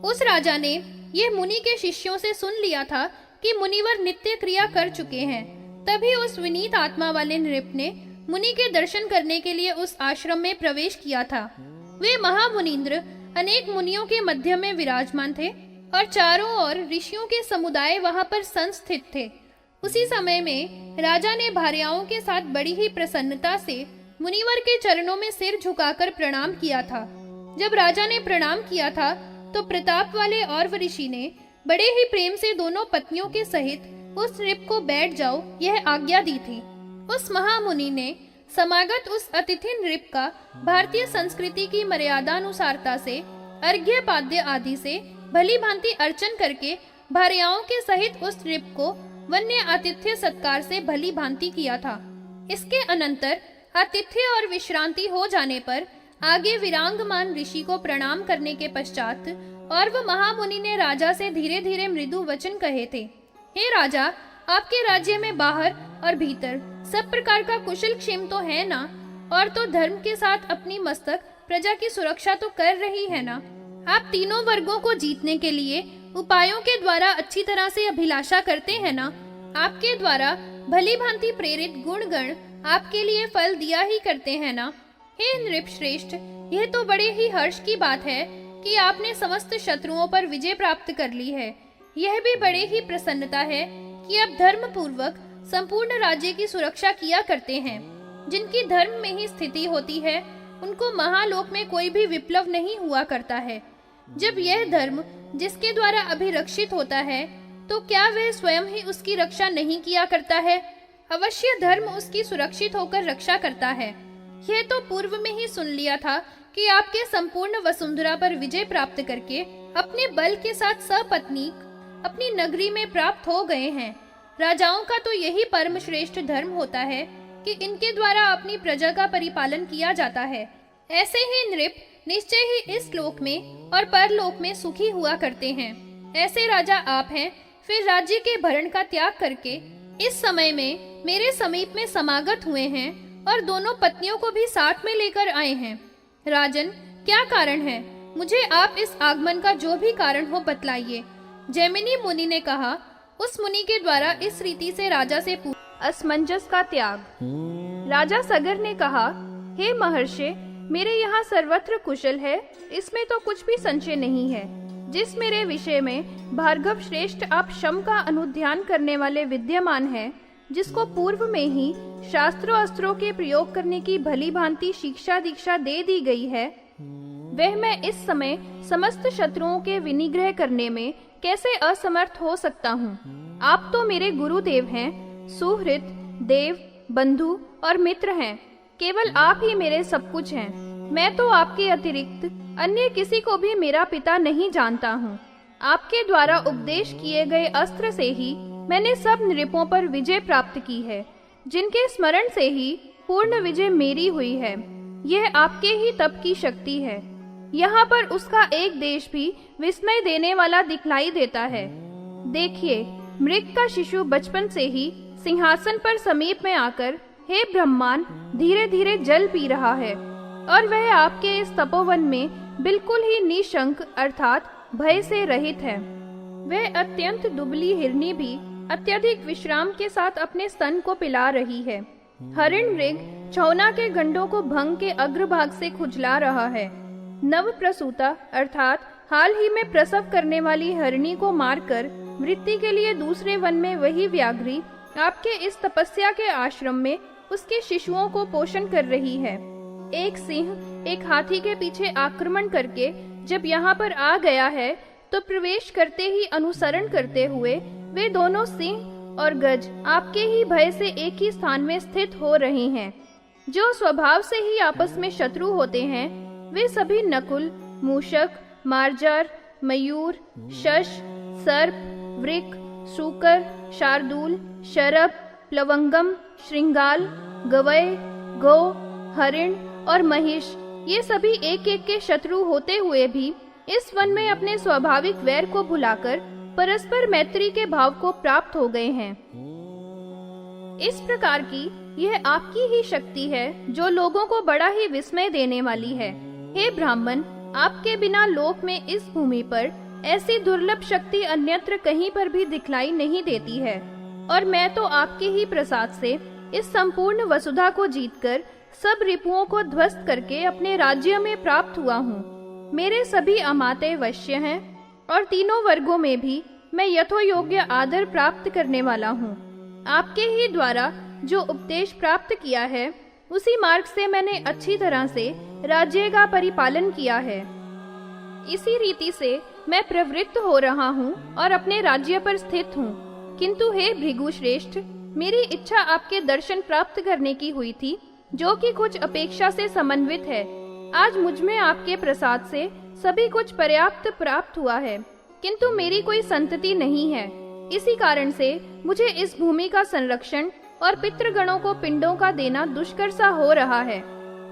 उस राजा ने यह मुनि के शिष्यों से सुन लिया था कि मुनिवर नित्य क्रिया कर चुके हैं। तभी उस विनीत आत्मा वाले नृप ने मुनि के दर्शन करने के लिए उस आश्रम में प्रवेश किया था। वे महामुनीन्द्र अनेक मुनियों के मध्य में विराजमान थे और चारों ओर ऋषियों के समुदाय वहां पर संस्थित थे। उसी समय में राजा ने भार्याओं के साथ बड़ी ही प्रसन्नता से मुनिवर के चरणों में सिर झुकाकर प्रणाम किया था। जब राजा ने प्रणाम किया था तो प्रताप वाले और ऋषि ने बड़े ही प्रेम से दोनों पत्नियों के सहित उस नृप को बैठ जाओ यह आज्ञा दी थी। उस महामुनि ने समागत उस अतिथि नृप का भारतीय संस्कृति की मर्यादानुसारता से अर्घ्य पाद्य आदि से भली भांति अर्चन करके भार्याओं के सहित उस नृप को वन्य आतिथ्य सत्कार से भली भांति किया था। इसके अनंतर आतिथ्य और विश्रांति हो जाने पर आगे विरांगमान ऋषि को प्रणाम करने के पश्चात और वह महामुनि ने राजा से धीरे धीरे मृदु वचन कहे थे। हे राजा, आपके राज्य में बाहर और भीतर सब प्रकार का कुशल क्षेम तो है ना, और तो धर्म के साथ अपनी मस्तक प्रजा की सुरक्षा तो कर रही है ना। आप तीनों वर्गों को जीतने के लिए उपायों के द्वारा अच्छी तरह से अभिलाषा करते हैं ना। आपके द्वारा भली भांति प्रेरित गुणगण आपके लिए फल दिया ही करते हैं ना। हे नृप श्रेष्ठ, यह तो बड़े ही हर्ष की बात है कि आपने समस्त शत्रुओं पर विजय प्राप्त कर ली है। यह भी बड़े ही प्रसन्नता है कि आप धर्म पूर्वक संपूर्ण राज्य की सुरक्षा किया करते हैं। जिनकी धर्म में ही स्थिति होती है उनको महालोक में कोई भी विप्लव नहीं हुआ करता है। जब यह धर्म जिसके द्वारा अभिरक्षित होता है तो क्या वह स्वयं ही उसकी रक्षा नहीं किया करता है? अवश्य धर्म उसकी सुरक्षित होकर रक्षा करता है। यह तो पूर्व में ही सुन लिया था कि आपके संपूर्ण वसुंधरा पर विजय प्राप्त करके अपने बल के साथ सपत्नीक अपनी नगरी में प्राप्त हो गए हैं। राजाओं का तो यही परम श्रेष्ठ धर्म होता है कि इनके द्वारा अपनी प्रजा का परिपालन किया जाता है। ऐसे ही नृप निश्चय ही इस लोक में और परलोक में सुखी हुआ करते हैं। ऐसे राजा आप हैं। फिर राज्य के भरण का त्याग करके इस समय में मेरे समीप में समागत हुए हैं और दोनों पत्नियों को भी साथ में लेकर आए हैं। राजन, क्या कारण है? मुझे आप इस आगमन का जो भी कारण हो बतलाइए। जैमिनी मुनि ने कहा। उस मुनि के द्वारा इस रीति से राजा से असमंजस का त्याग। राजा सगर ने कहा, हे महर्षि, मेरे यहाँ सर्वत्र कुशल है, इसमें तो कुछ भी संशय नहीं है। जिस मेरे विषय में भार्गव श्रेष्ठ आप शम का अनुध्यान करने वाले विद्यमान हैं, जिसको पूर्व में ही शास्त्रों अस्त्रों के प्रयोग करने की भली भांति शिक्षा दीक्षा दे दी गई है, वह मैं इस समय समस्त शत्रुओं के विनिग्रह करने में कैसे असमर्थ हो सकता हूँ? आप तो मेरे गुरुदेव हैं, सुहृद, देव, बंधु और मित्र हैं। केवल आप ही मेरे सब कुछ हैं। मैं तो आपके अतिरिक्त अन्य किसी को भी मेरा पिता नहीं जानता हूँ। आपके द्वारा उपदेश किए गए अस्त्र से ही मैंने सब नृपों पर विजय प्राप्त की है, जिनके स्मरण से ही पूर्ण विजय मेरी हुई है। यह आपके ही तप की शक्ति है। यहाँ पर उसका एक देश भी विस्मय देने वाला दिखलाई देता है। देखिए, मृग का शिशु बचपन से ही सिंहासन पर समीप में आकर हे ब्रह्मान धीरे धीरे जल पी रहा है, और वह आपके इस तपोवन में बिल्कुल ही निशंक अर्थात भय से रहित है। वह अत्यंत दुबली हिरनी भी अत्यधिक विश्राम के साथ अपने स्तन को पिला रही है। हरिण मृग छौना के गंडों को भंग के अग्रभाग से खुजला रहा है। नव प्रसूता अर्थात हाल ही में प्रसव करने वाली हरिणी को मारकर मृत्यु के लिए दूसरे वन में वही व्याघ्री आपके इस तपस्या के आश्रम में उसके शिशुओं को पोषण कर रही है। एक सिंह एक हाथी के पीछे आक्रमण करके जब यहाँ पर आ गया है, तो प्रवेश करते ही अनुसरण करते हुए वे दोनों सिंह और गज आपके ही भय से एक ही स्थान में स्थित हो रहे हैं। जो स्वभाव से ही आपस में शत्रु होते हैं, वे सभी नकुल, मूषक, मार्जार, मयूर, शश, सर्प, वृक, सूकर, शार्दूल, शरभ, प्लवंगम, श्रृंगाल, गवय, गौ, हरिण और महिष, ये सभी एक एक के शत्रु होते हुए भी इस वन में अपने स्वाभाविक वैर को भुलाकर परस्पर मैत्री के भाव को प्राप्त हो गए हैं। इस प्रकार की यह आपकी ही शक्ति है जो लोगों को बड़ा ही विस्मय देने वाली है। हे ब्राह्मण, आपके बिना लोक में इस भूमि पर ऐसी दुर्लभ शक्ति अन्यत्र कहीं पर भी दिखलाई नहीं देती है, और मैं तो आपके ही प्रसाद से इस संपूर्ण वसुधा को जीतकर सब रिपुओं को ध्वस्त करके अपने राज्य में प्राप्त हुआ हूँ। मेरे सभी अमात्य वश्य हैं, और तीनों वर्गों में भी मैं यथोयोग्य आदर प्राप्त करने वाला हूँ। आपके ही द्वारा जो उपदेश प्राप्त किया है, उसी मार्ग से मैंने अच्छी तरह से राज्य का परिपालन किया है। इसी रीति से मैं प्रवृत्त हो रहा हूँ और अपने राज्य पर स्थित हूँ। किंतु हे भृगु श्रेष्ठ, मेरी इच्छा आपके दर्शन प्राप्त करने की हुई थी, जो कि कुछ अपेक्षा से समन्वित है। आज मुझ में आपके प्रसाद से सभी कुछ पर्याप्त प्राप्त हुआ है, किंतु मेरी कोई संतति नहीं है। इसी कारण से मुझे इस भूमि का संरक्षण और पितृगणों को पिंडों का देना दुष्कर सा हो रहा है।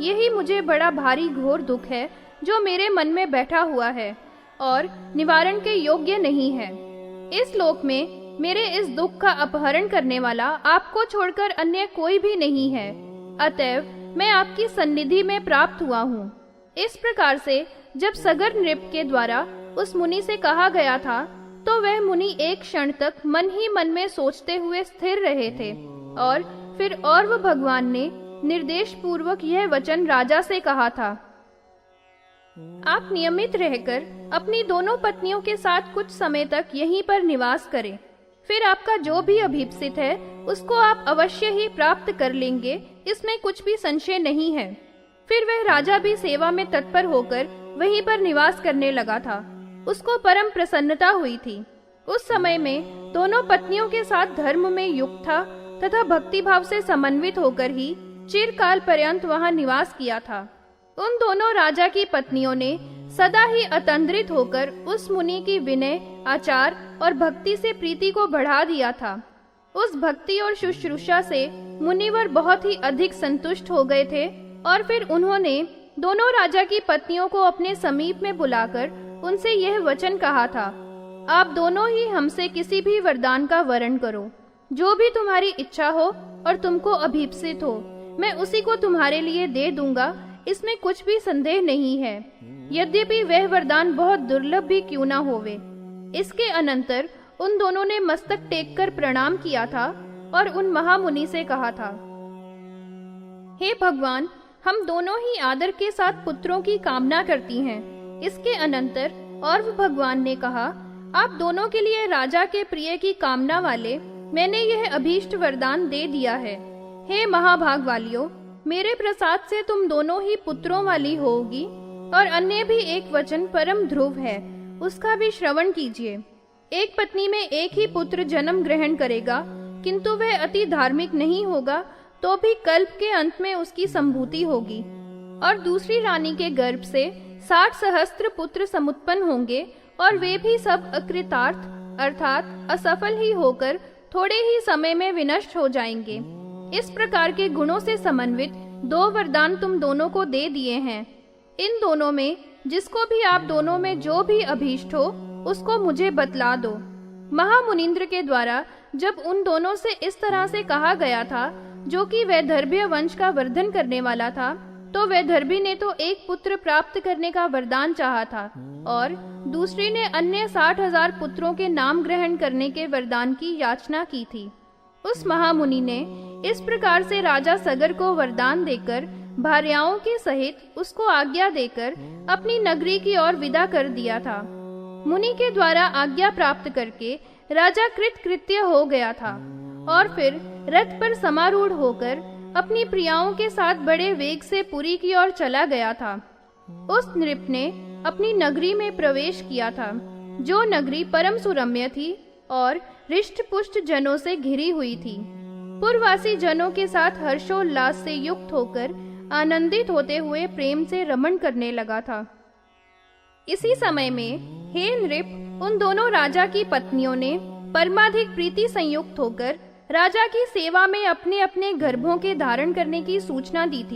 यही मुझे बड़ा भारी घोर दुख है जो मेरे मन में बैठा हुआ है और निवारण के योग्य नहीं है। इस लोक में मेरे इस दुख का अपहरण करने वाला आपको छोड़कर अन्य कोई भी नहीं है। अतएव मैं आपकी सन्निधि में प्राप्त हुआ हूँ। इस प्रकार से जब सगर नृप के द्वारा उस मुनि से कहा गया था, तो वह मुनि एक क्षण तक मन ही मन में सोचते हुए स्थिर रहे थे, और फिर और्व भगवान ने निर्देश पूर्वक यह वचन राजा से कहा था। आप नियमित रहकर अपनी दोनों पत्नियों के साथ कुछ समय तक यहीं पर निवास करें। फिर आपका जो भी अभीप्सित है उसको आप अवश्य ही प्राप्त कर लेंगे, इसमें कुछ भी संशय नहीं है। फिर वह राजा भी सेवा में तत्पर होकर वहीं पर निवास करने लगा था। उसको परम प्रसन्नता हुई थी। उस समय में दोनों पत्नियों के साथ धर्म में युक्त था तथा भक्ति भाव से समन्वित होकर ही चिरकाल पर्यंत वहां निवास किया था। उन दोनों राजा की पत्नियों ने सदा ही अतंद्रित होकर उस मुनि की विनय, आचार और भक्ति से प्रीति को बढ़ा दिया था। उस भक्ति और शुश्रूषा से मुनिवर बहुत ही अधिक संतुष्ट हो गए थे, और फिर उन्होंने दोनों राजा की पत्नियों को अपने समीप में बुलाकर उनसे यह वचन कहा था, आप दोनों ही हमसे किसी भी वरदान का वरण करो, जो भी तुम्हारी इच्छा हो और तुमको अभीप्सित हो, मैं उसी को तुम्हारे लिए दे दूंगा, इसमें कुछ भी संदेह नहीं है, यद्यपि वह वरदान बहुत दुर्लभ भी क्यों न होवे। इसके अनंतर उन दोनों ने मस्तक टेक कर प्रणाम किया था और उन महामुनि से कहा था, हे भगवान, हम दोनों ही आदर के साथ पुत्रों की कामना करती हैं। इसके अनंतर और भगवान ने कहा, आप दोनों के लिए राजा के प्रिय की कामना वाले मैंने यह अभीष्ट वरदान दे दिया है। हे महाभाग वालियों, मेरे प्रसाद से तुम दोनों ही पुत्रों वाली होगी, और अन्य भी एक वचन परम ध्रुव है, उसका भी श्रवण कीजिए। एक पत्नी में एक ही पुत्र जन्म ग्रहण करेगा, किंतु वह अति धार्मिक नहीं होगा तो भी कल्प के अंत में उसकी संभूति होगी। और दूसरी रानी के गर्भ से 60 सहस्त्र पुत्र समुत्पन्न होंगे और वे भी सब अकृतार्थ अर्थात असफल ही होकर थोड़े ही समय में विनष्ट हो जाएंगे। इस प्रकार के गुणों से समन्वित 2 वरदान तुम दोनों को दे दिए हैं। इन दोनों में जिसको भी आप दोनों में जो भी अभीष्ट हो उसको मुझे बतला दो। महामुनिंद्र के द्वारा जब उन दोनों से इस तरह से कहा गया था, जो कि वैदर्भ्य वंश का वर्धन करने वाला था, तो वैदर्भी ने तो एक पुत्र प्राप्त करने का वरदान चाहा था और दूसरी ने अन्य 60,000 पुत्रों के नाम ग्रहण करने के वरदान की याचना की थी। उस महामुनि ने इस प्रकार से राजा सगर को वरदान देकर भार्याओं के सहित उसको आज्ञा देकर अपनी नगरी की ओर विदा कर दिया था। मुनि के द्वारा आज्ञा प्राप्त करके राजा कृतकृत्य हो गया था और फिर रथ पर समारूढ़ होकर अपनी प्रियाओं के साथ बड़े वेग से पुरी की ओर चला गया था। उस नृप ने अपनी नगरी में प्रवेश किया था, जो नगरी परम सुरम्य थी और रिष्ट पुष्ट जनों से घिरी हुई थी। पुरवासी जनों के साथ हर्षोल्लास से युक्त होकर आनंदित होते हुए प्रेम से रमण करने लगा था। इसी समय में हे नृप, उन दोनों राजा की पत्नियों ने परमाधिक प्रीति संयुक्त होकर राजा की सेवा में अपने अपने गर्भों के धारण करने की सूचना दी थी।